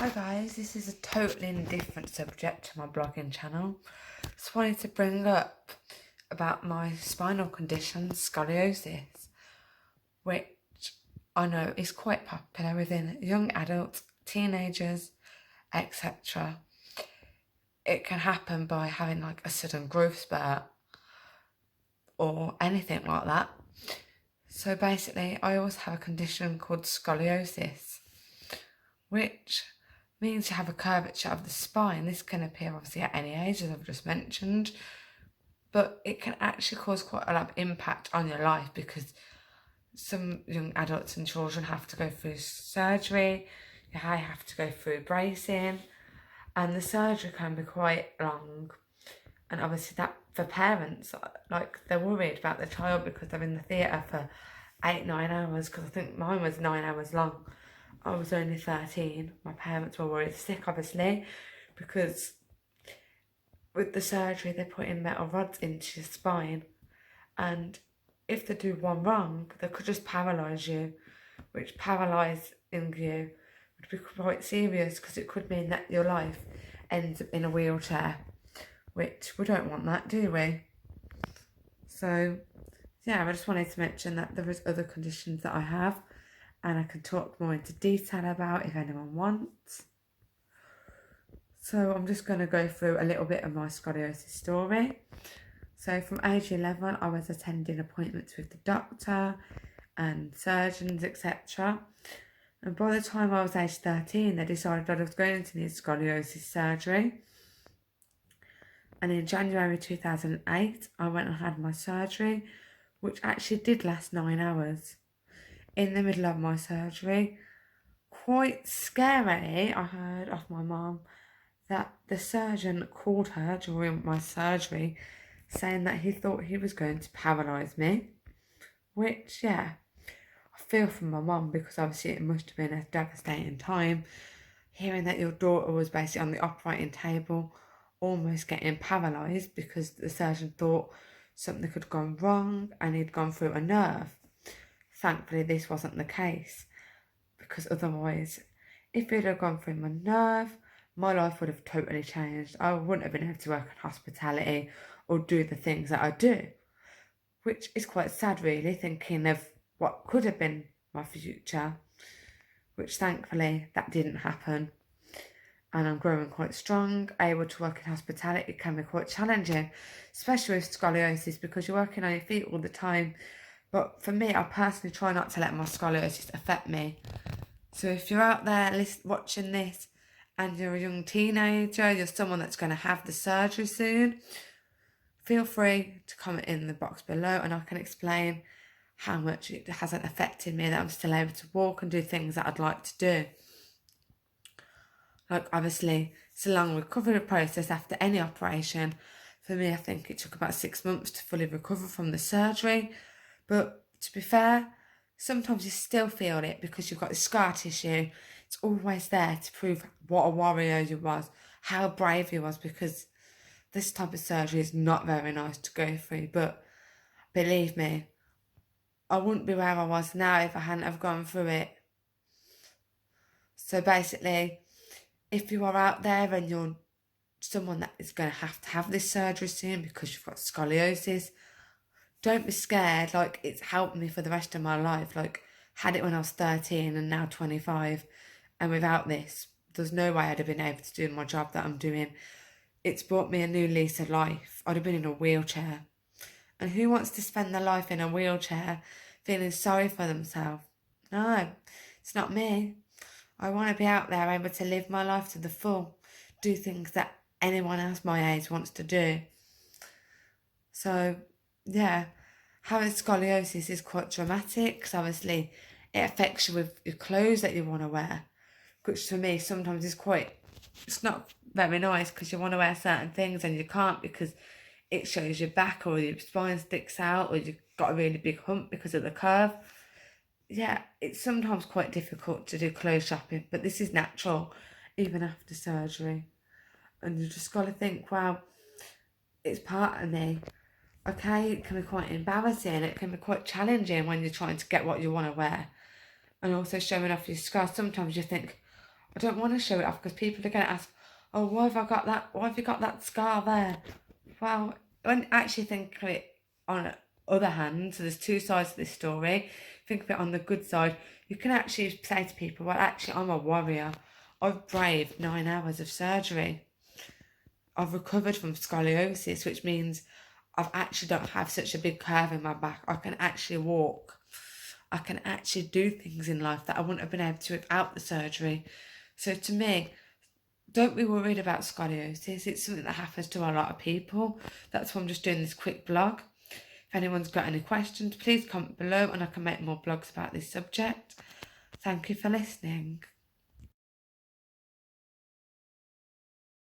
Hi guys, this is a totally different subject to my blogging channel. Just wanted to bring up about my spinal condition, scoliosis, which I know is quite popular within young adults, teenagers, etc. It can happen by having like a sudden growth spurt or anything like that. So basically, I always have a condition called scoliosis, which means you have a curvature of the spine. This can appear obviously at any age, as I've just mentioned, but it can actually cause quite a lot of impact on your life because some young adults and children have to go through surgery, you have to go through bracing, and the surgery can be quite long. And obviously that for parents, like they're worried about the child because they're in the theatre for 8-9 hours, because I think mine was 9 hours long. I was only 13. My parents were worried sick, obviously, because with the surgery they put in metal rods into your spine, and if they do one wrong, they could just paralyse you, which paralysing you would be quite serious because it could mean that your life ends up in a wheelchair, which we don't want that, do we? So, yeah, I just wanted to mention that there is other conditions that I have, and I can talk more into detail about if anyone wants. So I'm just going to go through a little bit of my scoliosis story. So from age 11, I was attending appointments with the doctor and surgeons, etc. And by the time I was age 13, they decided that I was going to need scoliosis surgery. And in January 2008, I went and had my surgery, which actually did last 9 hours. In the middle of my surgery, quite scarily, I heard off my mum that the surgeon called her during my surgery saying that he thought he was going to paralyse me, which, yeah, I feel for my mum because obviously it must have been a devastating time hearing that your daughter was basically on the operating table almost getting paralysed because the surgeon thought something had gone wrong and he'd gone through a nerve. Thankfully, this wasn't the case, because otherwise, if it had gone through my nerve, my life would have totally changed. I wouldn't have been able to work in hospitality or do the things that I do, which is quite sad, really, thinking of what could have been my future, which thankfully that didn't happen. And I'm growing quite strong, able to work in hospitality. It can be quite challenging, especially with scoliosis, because you're working on your feet all the time. But for me, I personally try not to let my scoliosis affect me. So if you're out there watching this and you're a young teenager, you're someone that's going to have the surgery soon, feel free to comment in the box below and I can explain how much it hasn't affected me, that I'm still able to walk and do things that I'd like to do. Like, obviously, it's a long recovery process after any operation. For me, I think it took about 6 months to fully recover from the surgery. But to be fair, sometimes you still feel it because you've got the scar tissue. It's always there to prove what a warrior you was, how brave you was, because this type of surgery is not very nice to go through. But believe me, I wouldn't be where I was now if I hadn't have gone through it. So basically, if you are out there and you're someone that is going to have this surgery soon because you've got scoliosis, don't be scared. Like, it's helped me for the rest of my life. Like, had it when I was 13 and now 25. And without this, there's no way I'd have been able to do my job that I'm doing. It's brought me a new lease of life. I'd have been in a wheelchair. And who wants to spend their life in a wheelchair feeling sorry for themselves? No, it's not me. I want to be out there able to live my life to the full. Do things that anyone else my age wants to do. So, yeah, having scoliosis is quite dramatic because obviously it affects you with your clothes that you want to wear, which for me sometimes is it's not very nice because you want to wear certain things and you can't because it shows your back or your spine sticks out or you've got a really big hump because of the curve. Yeah, it's sometimes quite difficult to do clothes shopping, but this is natural even after surgery. And you just got to think, wow, it's part of me. Okay, it can be quite embarrassing. It can be quite challenging when you're trying to get what you want to wear. And also showing off your scars. Sometimes you think, I don't want to show it off because people are going to ask, oh, why have I got that? Why have you got that scar there? Well, when I actually think of it on the other hand, so there's two sides to this story. Think of it on the good side. You can actually say to people, well, actually, I'm a warrior. I've braved 9 hours of surgery. I've recovered from scoliosis, which means I actually don't have such a big curve in my back. I can actually walk. I can actually do things in life that I wouldn't have been able to without the surgery. So to me, don't be worried about scoliosis. It's something that happens to a lot of people. That's why I'm just doing this quick blog. If anyone's got any questions, please comment below and I can make more blogs about this subject. Thank you for listening.